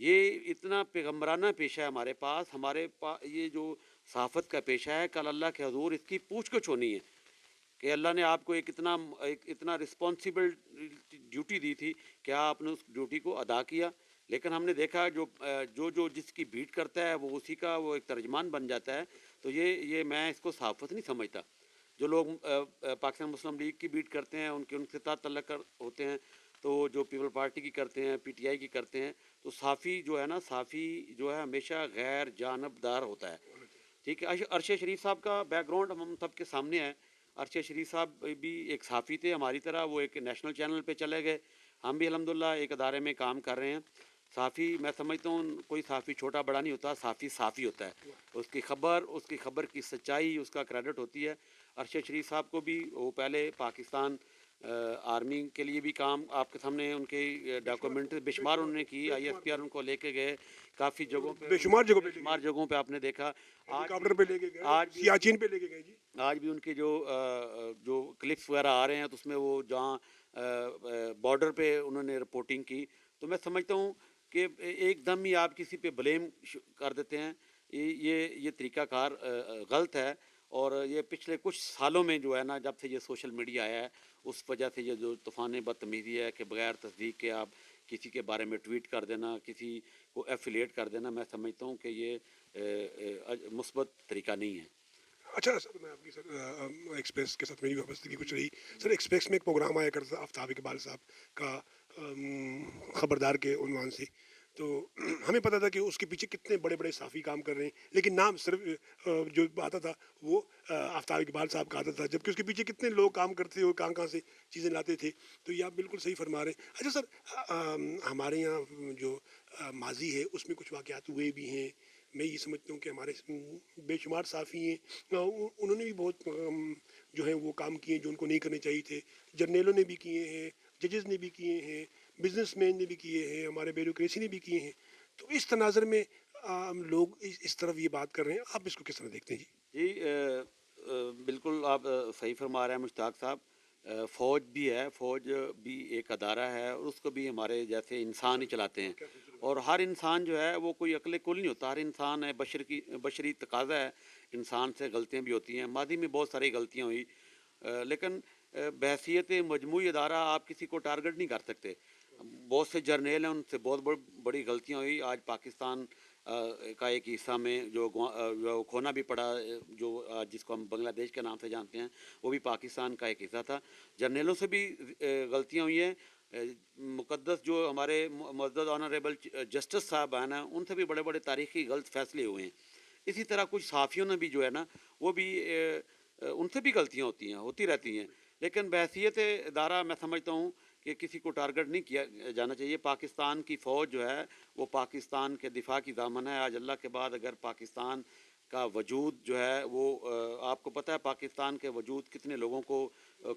یہ اتنا پیغمبرانہ پیشہ ہے ہمارے پاس، یہ جو صحافت کا پیشہ ہے، کل اللہ کے حضور اس کی پوچھ گچھ ہونی ہے کہ اللہ نے آپ کو ایک اتنا رسپانسیبل ڈیوٹی دی تھی کہ آپ نے اس ڈیوٹی کو ادا کیا، لیکن ہم نے دیکھا جو جس کی بھیٹ کرتا ہے وہ اسی کا وہ ایک ترجمان بن جاتا ہے. تو یہ میں اس کو صحافت نہیں سمجھتا. جو لوگ پاکستان مسلم لیگ کی بیٹ کرتے ہیں، ان کے ساتھ تعلق ہوتے ہیں، تو جو پیپل پارٹی کی کرتے ہیں، پی ٹی آئی کی کرتے ہیں، تو صحافی جو ہے نا، صحافی جو ہے ہمیشہ غیر جانبدار ہوتا ہے. ٹھیک ہے. عرشد شریف صاحب کا بیک گراؤنڈ ہم سب کے سامنے ہے. عرشد شریف صاحب بھی ایک صحافی تھے ہماری طرح، وہ ایک نیشنل چینل پہ چلے گئے. ہم بھی الحمدللہ ایک ادارے میں کام کر رہے ہیں. صحافی میں سمجھتا ہوں کوئی صحافی چھوٹا بڑا نہیں ہوتا، صحافی صحافی ہوتا ہے. اس کی خبر کی سچائی اس کا کریڈٹ ہوتی ہے. عرشد شریف صاحب کو بھی وہ پہلے پاکستان آرمی کے لیے بھی کام آپ کے سامنے ان کے ڈاکومنٹ بے شمار انہوں نے کی. I S P are in کو لے کے گئے کافی جگہوں پہ، بے شمار جگہوں پہ آپ نے دیکھا. ہیلی کاپٹر پہ لے کے گئے، آج بھی سیاچین پہ لے کے گئے. جی آج بھی ان کے جو کلپس وغیرہ آ رہے ہیں، تو اس میں وہ جہاں بارڈر پہ انہوں نے رپورٹنگ کی. تو میں سمجھتا ہوں کہ ایک دم ہی آپ کسی پہ بلیم کر دیتے ہیں، یہ طریقہ کار غلط ہے. اور یہ پچھلے کچھ سالوں میں جو ہے نا، جب سے یہ سوشل میڈیا آیا ہے، اس وجہ سے یہ جو طوفان بدتمیزی ہے کہ بغیر تصدیق کے آپ کسی کے بارے میں ٹویٹ کر دینا، کسی کو ایفیلیٹ کر دینا، میں سمجھتا ہوں کہ یہ مثبت طریقہ نہیں ہے. اچھا سر، میں آپ کی سر ایکسپریس کے ساتھ میری وابستگی کچھ رہی. سر ایکسپریس میں ایک پروگرام آیا کرتا تھا آفتاب اقبال صاحب کا، خبردار کے عنوان سے. تو ہمیں پتہ تھا کہ اس کے پیچھے کتنے بڑے بڑے صحافی کام کر رہے ہیں، لیکن نام صرف جو آتا تھا وہ آفتاب اقبال صاحب کا آتا تھا، جبکہ اس کے پیچھے کتنے لوگ کام کرتے تھے اور کہاں سے چیزیں لاتے تھے. تو یہ آپ بالکل صحیح فرما رہے ہیں. اچھا سر، ہمارے یہاں جو ماضی ہے اس میں کچھ واقعات ہوئے بھی ہیں. میں یہ سمجھتا ہوں کہ ہمارے بے شمار صحافی ہیں، انہوں نے بھی بہت جو ہیں وہ کام کیے جو ان کو نہیں کرنے چاہیے تھے. جرنیلوں نے بھی کیے ہیں، ججز نے بھی کیے ہیں، بزنس مین نے بھی کیے ہیں، ہمارے بیوروکریسی نے بھی کیے ہیں. تو اس تناظر میں لوگ اس طرف یہ بات کر رہے ہیں، آپ اس کو کس طرح دیکھتے ہیں؟ جی جی بالکل آپ صحیح فرما رہے ہیں مشتاق صاحب. فوج بھی ہے، فوج بھی ایک ادارہ ہے، اور اس کو بھی ہمارے جیسے انسان ہی چلاتے ہیں. اور ہر انسان جو ہے وہ کوئی عقل کل نہیں ہوتا. ہر انسان ہے، بشری تقاضا ہے، انسان سے غلطیاں بھی ہوتی ہیں. ماضی میں بہت ساری غلطیاں ہوئی، لیکن بحیثیت مجموعی ادارہ آپ کسی کو ٹارگٹ نہیں کر سکتے. بہت سے جرنیل ہیں، ان سے بہت بڑی غلطیاں ہوئی. آج پاکستان کا ایک حصہ میں جو کھونا بھی پڑا، جو جس کو ہم بنگلہ دیش کے نام سے جانتے ہیں، وہ بھی پاکستان کا ایک حصہ تھا. جرنیلوں سے بھی غلطیاں ہوئی ہیں. مقدس جو ہمارے معزز آنریبل جسٹس صاحب ہیں نا، ان سے بھی بڑے بڑے تاریخی غلط فیصلے ہوئے ہیں. اسی طرح کچھ صحافیوں نے بھی جو ہے نا، وہ بھی ان سے بھی غلطیاں ہوتی رہتی ہیں. لیکن بحیثیت ادارہ میں سمجھتا ہوں کہ کسی کو ٹارگٹ نہیں کیا جانا چاہیے. پاکستان کی فوج جو ہے وہ پاکستان کے دفاع کی ضامن ہے. آج اللہ کے بعد اگر پاکستان کا وجود جو ہے وہ آپ کو پتہ ہے پاکستان کے وجود کتنے لوگوں کو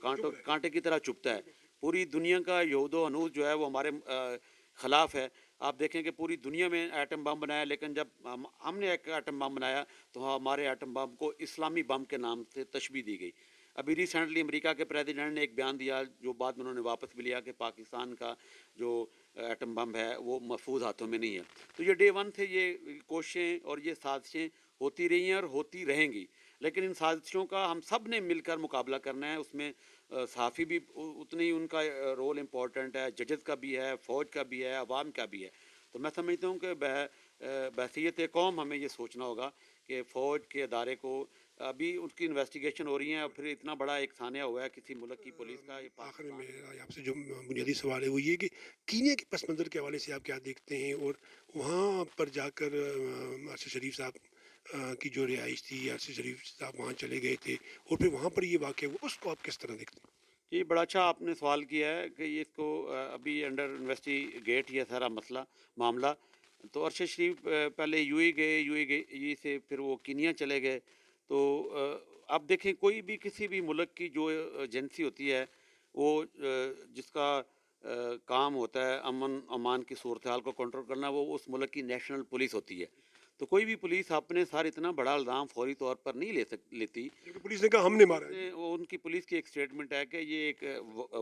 کانٹے کی طرح چبھتا ہے. پوری دنیا کا یہود و ہنوز جو ہے وہ ہمارے خلاف ہے. آپ دیکھیں کہ پوری دنیا میں ایٹم بم بنایا، لیکن جب ہم نے ایک ایٹم بم بنایا تو ہمارے ایٹم بم کو اسلامی بم کے نام سے تشبیہ دی گئی. ابھی ریسنٹلی امریکہ کے پریزیڈنٹ نے ایک بیان دیا، جو بعد میں انہوں نے واپس بھی لیا، کہ پاکستان کا جو ایٹم بم ہے وہ محفوظ ہاتھوں میں نہیں ہے. تو یہ ڈے ون سے یہ کوششیں اور یہ سازشیں ہوتی رہی ہیں اور ہوتی رہیں گی. لیکن ان سازشوں کا ہم سب نے مل کر مقابلہ کرنا ہے. اس میں صحافی بھی اتنی ان کا رول امپورٹنٹ ہے، ججز کا بھی ہے، فوج کا بھی ہے، عوام کا بھی ہے. تو میں سمجھتا ہوں کہ بحیثیت قوم ہمیں یہ سوچنا ہوگا کہ فوج کے ادارے کو ابھی اس کی انویسٹیگیشن ہو رہی ہیں، اور پھر اتنا بڑا ایک سانحہ ہوا ہے کسی ملک کی پولیس کا. آخر میں آپ سے جو بنیادی سوال ہے وہ یہ کہ کینیا کے پس منظر کے حوالے سے آپ کیا دیکھتے ہیں، اور وہاں پر جا کر عرشد شریف صاحب کی جو رہائش تھی، عرشد شریف صاحب وہاں چلے گئے تھے، اور پھر وہاں پر یہ واقعہ ہوا، اس کو آپ کس طرح دیکھتے ہیں؟ جی بڑا اچھا آپ نے سوال کیا ہے کہ اس کو ابھی انڈر انویسٹیگیٹ یہ سارا معاملہ. تو عرشد شریف پہلے یو اے گئے، یو اے سے پھر وہ کینیا چلے گئے. تو آپ دیکھیں کوئی بھی کسی بھی ملک کی جو ایجنسی ہوتی ہے، وہ جس کا کام ہوتا ہے امن امان کی صورتحال کو کنٹرول کرنا، وہ اس ملک کی نیشنل پولیس ہوتی ہے. تو کوئی بھی پولیس اپنے ساتھ اتنا بڑا الزام فوری طور پر نہیں لیتی. کیونکہ پولیس نے کہا ہم نے مارا ہے. وہ ان کی پولیس کی ایک سٹیٹمنٹ ہے کہ یہ ایک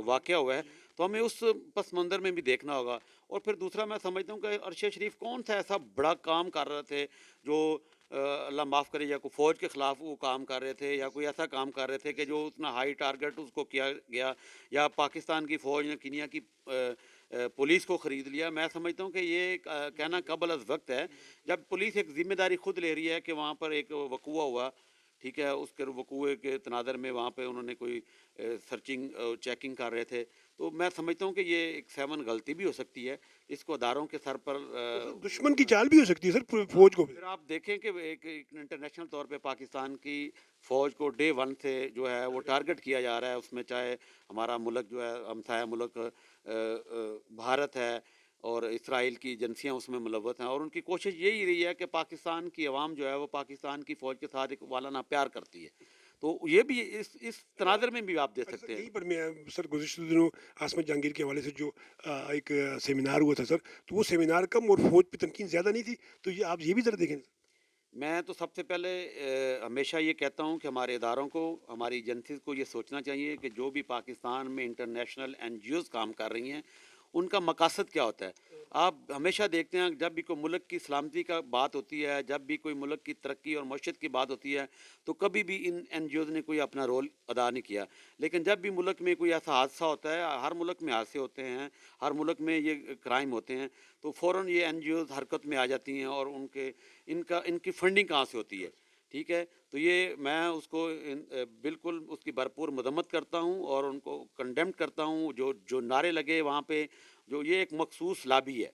واقعہ ہوا ہے، تو ہمیں اس پس منظر میں بھی دیکھنا ہوگا. اور پھر دوسرا میں سمجھتا ہوں کہ ارشد شریف کون سا ایسا بڑا کام کر رہے تھے جو اللہ معاف کرے، یا کوئی فوج کے خلاف وہ کام کر رہے تھے، یا کوئی ایسا کام کر رہے تھے کہ جو اتنا ہائی ٹارگٹ اس کو کیا گیا، یا پاکستان کی فوج نے کینیا کی پولیس کو خرید لیا. میں سمجھتا ہوں کہ یہ کہنا قبل از وقت ہے. جب پولیس ایک ذمہ داری خود لے رہی ہے کہ وہاں پر ایک وقوع ہوا، ٹھیک ہے، اس کے وقوع کے تناظر میں وہاں پہ انہوں نے کوئی سرچنگ چیکنگ کر رہے تھے، تو میں سمجھتا ہوں کہ یہ ایک سیون غلطی بھی ہو سکتی ہے. اس کو اداروں کے سر پر دشمن کی چال بھی ہو سکتی ہے سر فوج کو بھی. پھر آپ دیکھیں کہ ایک انٹرنیشنل طور پہ پاکستان کی فوج کو ڈے ون سے جو ہے وہ ٹارگٹ کیا جا رہا ہے. اس میں چاہے ہمارا ملک جو ہے ہمسایہ ملک بھارت ہے، اور اسرائیل کی ایجنسیاں اس میں ملوث ہیں، اور ان کی کوشش یہی رہی ہے کہ پاکستان کی عوام جو ہے وہ پاکستان کی فوج کے ساتھ ایک والانہ پیار کرتی ہے. تو یہ بھی اس تناظر میں بھی آپ دیکھ سکتے ہیں. یہیں پر میں سر گزشتہ دنوں عاصمت جہانگیر کے حوالے سے جو ایک سیمینار ہوا تھا سر، تو وہ سیمینار کم اور فوج پہ تنقید زیادہ نہیں تھی، تو یہ آپ یہ بھی ذرا دیکھیں. میں تو سب سے پہلے ہمیشہ یہ کہتا ہوں کہ ہمارے اداروں کو، ہماری ایجنسیز کو یہ سوچنا چاہیے کہ جو بھی پاکستان میں انٹرنیشنل این جی اوز کام کر رہی ہیں ان کا مقاصد کیا ہوتا ہے. آپ ہمیشہ دیکھتے ہیں جب بھی کوئی ملک کی سلامتی کا بات ہوتی ہے، جب بھی کوئی ملک کی ترقی اور معیشت کی بات ہوتی ہے، تو کبھی بھی ان این جی اوز نے کوئی اپنا رول ادا نہیں کیا. لیکن جب بھی ملک میں کوئی ایسا حادثہ ہوتا ہے، ہر ملک میں حادثے ہوتے ہیں، ہر ملک میں یہ کرائم ہوتے ہیں، تو فوراً یہ این جی اوز حرکت میں آ جاتی ہیں، اور ان کی فنڈنگ کہاں سے ہوتی ہے. ٹھیک ہے، تو یہ میں اس کو بالکل اس کی بھرپور مذمت کرتا ہوں اور ان کو کنڈیمڈ کرتا ہوں. جو نعرے لگے وہاں پہ، جو یہ ایک مخصوص لابی ہے.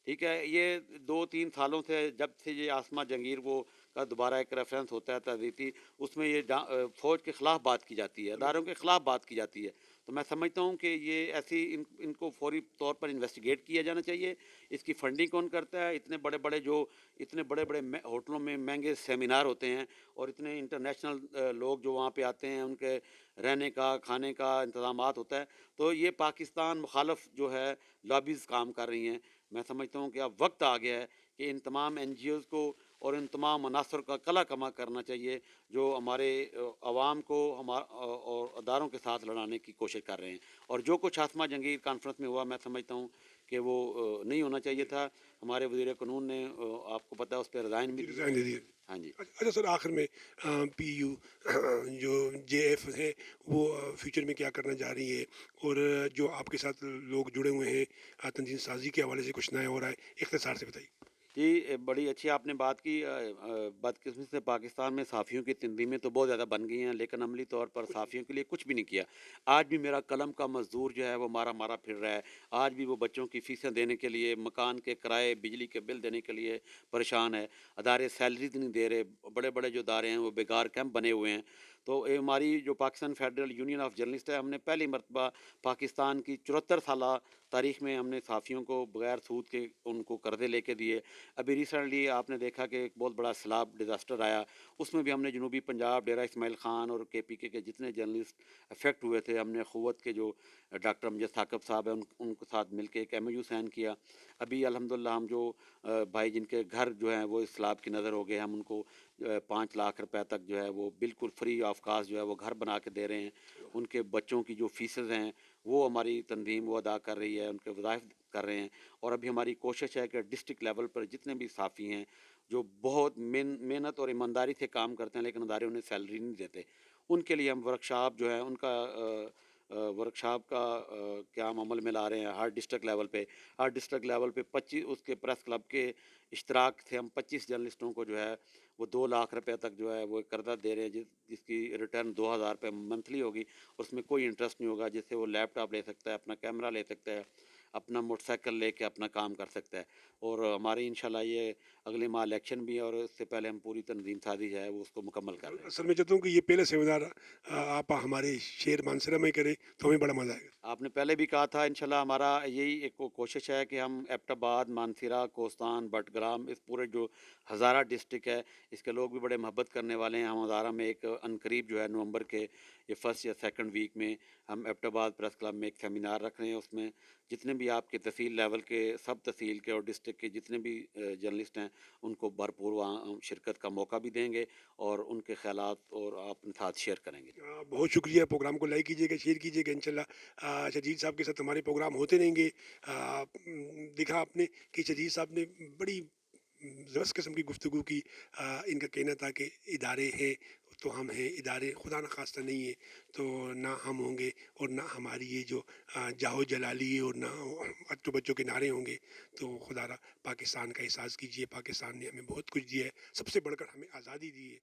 ٹھیک ہے، یہ 2-3 سالوں سے جب سے یہ عاصمہ جہانگیر وہ کا دوبارہ ایک ریفرنس ہوتا ہے تعزیتی، اس میں یہ فوج کے خلاف بات کی جاتی ہے، اداروں کے خلاف بات کی جاتی ہے. تو میں سمجھتا ہوں کہ یہ ایسی ان کو فوری طور پر انویسٹیگیٹ کیا جانا چاہیے. اس کی فنڈنگ کون کرتا ہے؟ اتنے بڑے بڑے ہوٹلوں میں مہنگے سیمینار ہوتے ہیں، اور اتنے انٹرنیشنل لوگ جو وہاں پہ آتے ہیں، ان کے رہنے کا کھانے کا انتظامات ہوتا ہے. تو یہ پاکستان مخالف جو ہے لابیز کام کر رہی ہیں. میں سمجھتا ہوں کہ اب وقت آ گیا ہے کہ ان تمام این جی اوز کو اور ان تمام عناصر کا کلا کما کرنا چاہیے جو ہمارے عوام کو اور اداروں کے ساتھ لڑانے کی کوشش کر رہے ہیں. اور جو کچھ عاصمہ جہانگیر کانفرنس میں ہوا، میں سمجھتا ہوں کہ وہ نہیں ہونا چاہیے تھا. ہمارے وزیر قانون نے آپ کو پتہ ہے اس پہ ریزائن بھی ریزائن دے دیا. ہاں جی. اچھا سر، آخر میں پی یو جو جے ایف ہے وہ فیوچر میں کیا کرنا جا رہی ہے، اور جو آپ کے ساتھ لوگ جڑے ہوئے ہیں تنظیم سازی کے حوالے سے کچھ نیا ہو رہا ہے، اختصار سے بتائیے. جی، بڑی اچھی آپ نے بات کی. بدقسمتی سے پاکستان میں صحافیوں کی تنظیمیں تو بہت زیادہ بن گئی ہیں، لیکن عملی طور پر صحافیوں کے لیے کچھ بھی نہیں کیا. آج بھی میرا قلم کا مزدور جو ہے وہ مارا پھر رہا ہے. آج بھی وہ بچوں کی فیسیں دینے کے لیے، مکان کے کرائے، بجلی کے بل دینے کے لیے پریشان ہے. ادارے سیلریز نہیں دے رہے. بڑے بڑے جو ادارے ہیں وہ بیکار کیمپ بنے ہوئے ہیں. تو ہماری جو Pakistan federal union of journalist ہے، ہم نے پہلی مرتبہ پاکستان کی 74 سالہ تاریخ میں ہم نے صحافیوں کو بغیر سود کے ان کو قرضے لے کے دیے. ابھی ریسنٹلی آپ نے دیکھا کہ ایک بہت بڑا سیلاب ڈیزاسٹر آیا، اس میں بھی ہم نے جنوبی پنجاب ڈیرہ اسماعیل خان اور کے پی کے جتنے جرنلسٹ افیکٹ ہوئے تھے، ہم نے قوت کے جو ڈاکٹر امجد ثاقب صاحب ہیں ان کے ساتھ مل کے ایک ایم او یو سائن کیا. ابھی الحمدللہ ہم جو بھائی جن کے گھر جو ہیں وہ اس سیلاب کی نظر ہو گئے، ہم ان کو 5 لاکھ روپے تک جو ہے وہ بالکل فری آف کاسٹ جو ہے وہ گھر بنا کے دے رہے ہیں. ان کے بچوں کی جو فیسز ہیں وہ ہماری تنظیم وہ ادا کر رہی ہے، ان کے وظائف کر رہے ہیں. اور ابھی ہماری کوشش ہے کہ ڈسٹرکٹ لیول پر جتنے بھی صحافی ہیں جو بہت محنت اور ایمانداری سے کام کرتے ہیں لیکن ادارے انہیں سیلری نہیں دیتے، ان کے لیے ہم ورکشاپ جو ہے ان کا ورکشاپ کا قیام عمل میں لا رہے ہیں. ہر ڈسٹرکٹ لیول پہ 25 اس کے پریس کلب کے اشتراک سے ہم 25 جرنلسٹوں کو جو ہے وہ 2 لاکھ روپے تک جو ہے وہ قرضہ دے رہے ہیں، جس کی ریٹرن 2000 روپے منتھلی ہوگی. اس میں کوئی انٹرسٹ نہیں ہوگا، جس سے وہ لیپ ٹاپ لے سکتا ہے، اپنا کیمرہ لے سکتا ہے، اپنا موٹر سائیکل لے کے اپنا کام کر سکتا ہے. اور ہماری انشاءاللہ یہ اگلے ماہ الیکشن بھی ہے اور اس سے پہلے ہم پوری تنظیم سازی ہے وہ اس کو مکمل کر رہے ہیں. اصل میں چاہتا ہوں کہ یہ پہلا سیمینار آپ ہمارے شہر مانسرا میں کریں تو ہمیں بڑا مزہ آئے گا. آپ نے پہلے بھی کہا تھا انشاءاللہ ہمارا یہی ایک کوشش ہے کہ ہم ایبٹ آباد، مانسیرا، کوستان، بٹگرام، اس پورے جو ہزارہ ڈسٹرکٹ ہے اس کے لوگ بھی بڑے محبت کرنے والے ہیں. ہم ہزارہ میں ایک عنقریب جو ہے نومبر کے یہ فرسٹ یا سیکنڈ ویک میں ہم ایبٹ آباد پریس کلب میں ایک سیمینار رکھ رہے ہیں. اس میں جتنے بھی آپ کے تحصیل لیول کے، سب تحصیل کے اور ڈسٹرکٹ کے جتنے بھی جرنلسٹ ہیں ان کو بھرپور وہاں شرکت کا موقع بھی دیں گے اور ان کے خیالات اور اپنے ساتھ شیئر کریں گے. بہت شکریہ. پروگرام کو لائک کیجیے گا، شیئر کیجیے گا. انشاءاللہ شجید صاحب کے ساتھ ہمارے پروگرام ہوتے رہیں گے. دیکھا آپ نے کہ شجید صاحب نے بڑی زبردست قسم کی گفتگو کی. ان کا کہنا تھا کہ ادارے ہیں تو ہم ہیں، ادارے خدا نخواستہ نہیں ہے تو نہ ہم ہوں گے اور نہ ہماری یہ جو جاہو جلالی اور نہ بچوں بچوں کے نعرے ہوں گے. تو خدا را پاکستان کا احساس کیجیے. پاکستان نے ہمیں بہت کچھ دیا ہے، سب سے بڑھ کر ہمیں آزادی دی ہے.